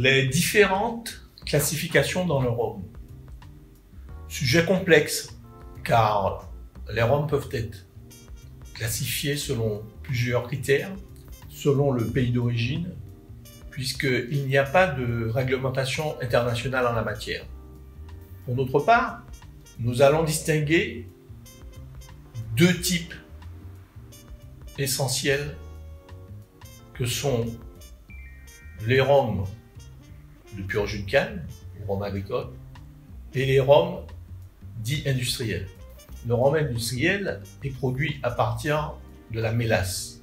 Les différentes classifications dans le rhum. Sujet complexe, car les rhums peuvent être classifiés selon plusieurs critères, selon le pays d'origine, puisqu'il n'y a pas de réglementation internationale en la matière. Pour notre part, nous allons distinguer deux types essentiels que sont les rhums de pur jus de canne, ou rhum agricole, et les rhums dits industriels. Le rhum industriel est produit à partir de la mélasse,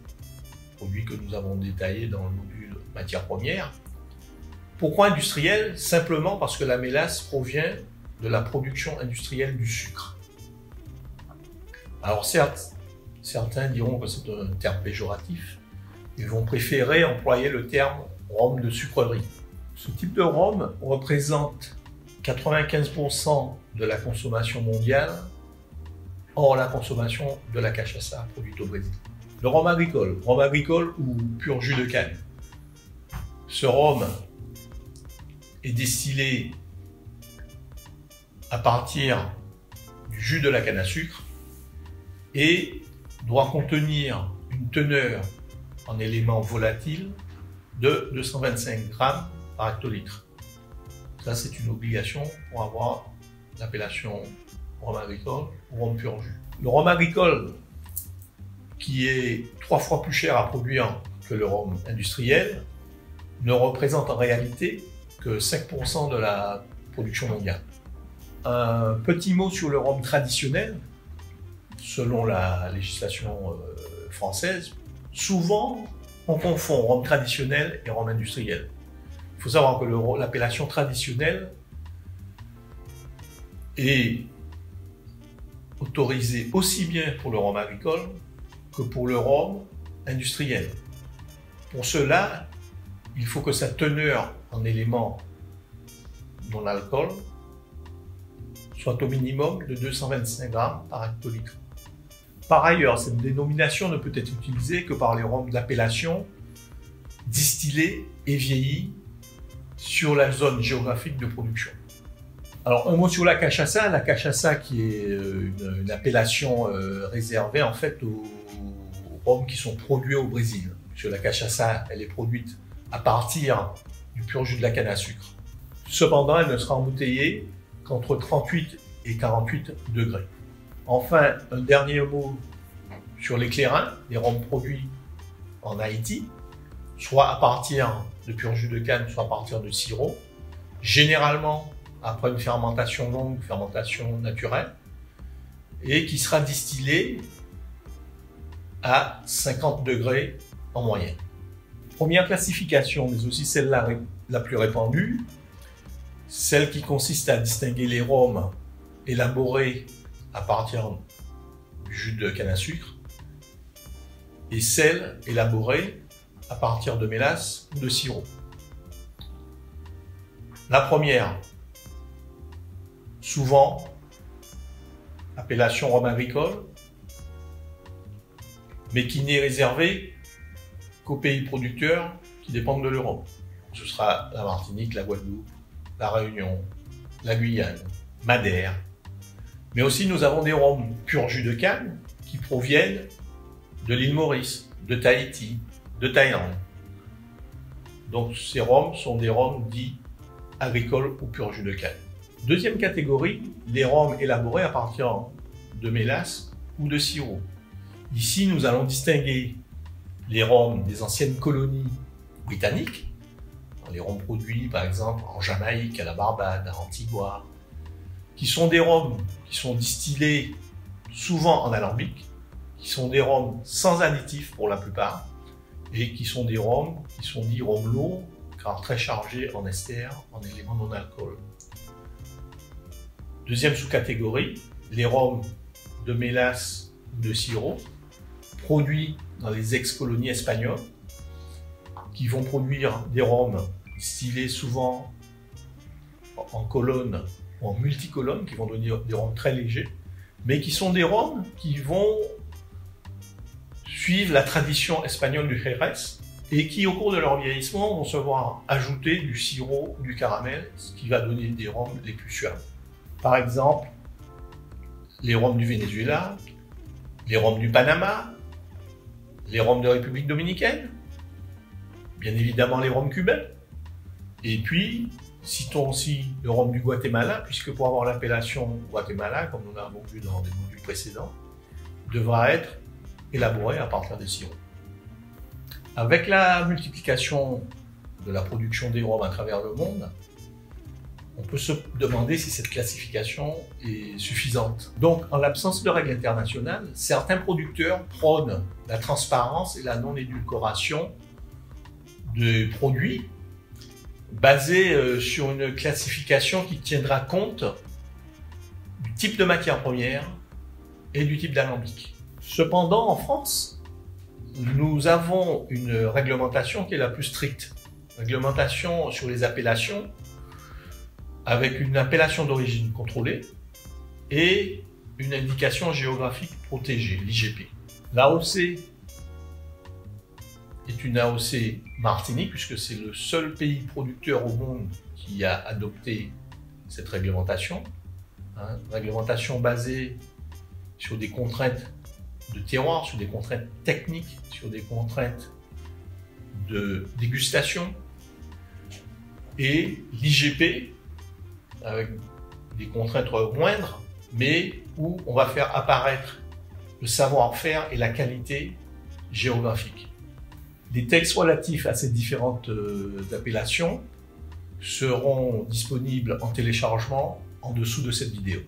produit que nous avons détaillé dans le module matières premières. Pourquoi industriel? Simplement parce que la mélasse provient de la production industrielle du sucre. Alors certes, certains diront que c'est un terme péjoratif, ils vont préférer employer le terme rhum de sucrerie. Ce type de rhum représente 95% de la consommation mondiale, hors la consommation de la cachaça produite au Brésil. Le rhum agricole ou pur jus de canne. Ce rhum est distillé à partir du jus de la canne à sucre et doit contenir une teneur en éléments volatiles de 225 grammes par hectolitre. Ça, c'est une obligation pour avoir l'appellation rhum agricole ou rhum pur jus. Le rhum agricole, qui est 3 fois plus cher à produire que le rhum industriel, ne représente en réalité que 5% de la production mondiale. Un petit mot sur le rhum traditionnel. Selon la législation française, souvent on confond rhum traditionnel et rhum industriel. Il faut savoir que l'appellation traditionnelle est autorisée aussi bien pour le rhum agricole que pour le rhum industriel. Pour cela, il faut que sa teneur en éléments non alcool soit au minimum de 225 grammes par hectolitre. Par ailleurs, cette dénomination ne peut être utilisée que par les rhums d'appellation distillés et vieillis sur la zone géographique de production. Alors, un mot sur la cachaça qui est une appellation réservée en fait aux rhums qui sont produits au Brésil. Parce que la cachaça, elle est produite à partir du pur jus de la canne à sucre. Cependant, elle ne sera embouteillée qu'entre 38 et 48 degrés. Enfin, un dernier mot sur les clairins, les rhums produits en Haïti, soit à partir de pur jus de canne, soit à partir de sirop, généralement après une fermentation longue, fermentation naturelle, et qui sera distillé à 50 degrés en moyenne. Première classification, mais aussi celle la plus répandue, celle qui consiste à distinguer les rhums élaborés à partir du jus de canne à sucre et celle élaborée à partir de mélasse ou de sirop. La première, souvent appellation rhum agricole, mais qui n'est réservée qu'aux pays producteurs qui dépendent de l'Europe. Ce sera la Martinique, la Guadeloupe, la Réunion, la Guyane, Madère. Mais aussi nous avons des rhums pur jus de canne qui proviennent de l'île Maurice, de Tahiti, de Thaïlande. Donc ces rhums sont des rhums dits agricoles ou pur jus de canne. Deuxième catégorie, les rhums élaborés à partir de mélasse ou de sirop. Ici, nous allons distinguer les rhums des anciennes colonies britanniques, les rhums produits par exemple en Jamaïque, à la Barbade, à Antigua, qui sont des rhums qui sont distillés souvent en alambic, qui sont des rhums sans additifs pour la plupart, et qui sont des rhums qui sont dits rhums lourds, car très chargés en ester, en éléments non alcool. Deuxième sous-catégorie, les rhums de mélasse ou de sirop, produits dans les ex-colonies espagnoles, qui vont produire des rhums distillés souvent en colonne ou en multicolonne, qui vont donner des rhums très légers, mais qui sont des rhums qui vont suivre la tradition espagnole du Jerez, et qui, au cours de leur vieillissement, vont se voir ajouter du sirop ou du caramel, ce qui va donner des rhums les plus suaves. Par exemple, les rhums du Venezuela, les rhums du Panama, les rhums de République dominicaine, bien évidemment les rhums cubains, et puis citons aussi le rhum du Guatemala, puisque pour avoir l'appellation Guatemala, comme nous l'avons vu dans des modules précédents, devra être élaboré à partir des sirops. Avec la multiplication de la production des rhums à travers le monde, on peut se demander si cette classification est suffisante. Donc, en l'absence de règles internationales, certains producteurs prônent la transparence et la non-édulcoration de produits basés sur une classification qui tiendra compte du type de matière première et du type d'alambic. Cependant, en France, nous avons une réglementation qui est la plus stricte. Réglementation sur les appellations, avec une appellation d'origine contrôlée et une indication géographique protégée, l'IGP. L'AOC est une AOC Martinique, puisque c'est le seul pays producteur au monde qui a adopté cette réglementation. Réglementation basée sur des contraintes de terroir, sur des contraintes techniques, sur des contraintes de dégustation. Et l'IGP, avec des contraintes moindres, mais où on va faire apparaître le savoir-faire et la qualité géographique. Les textes relatifs à ces différentes appellations seront disponibles en téléchargement en dessous de cette vidéo.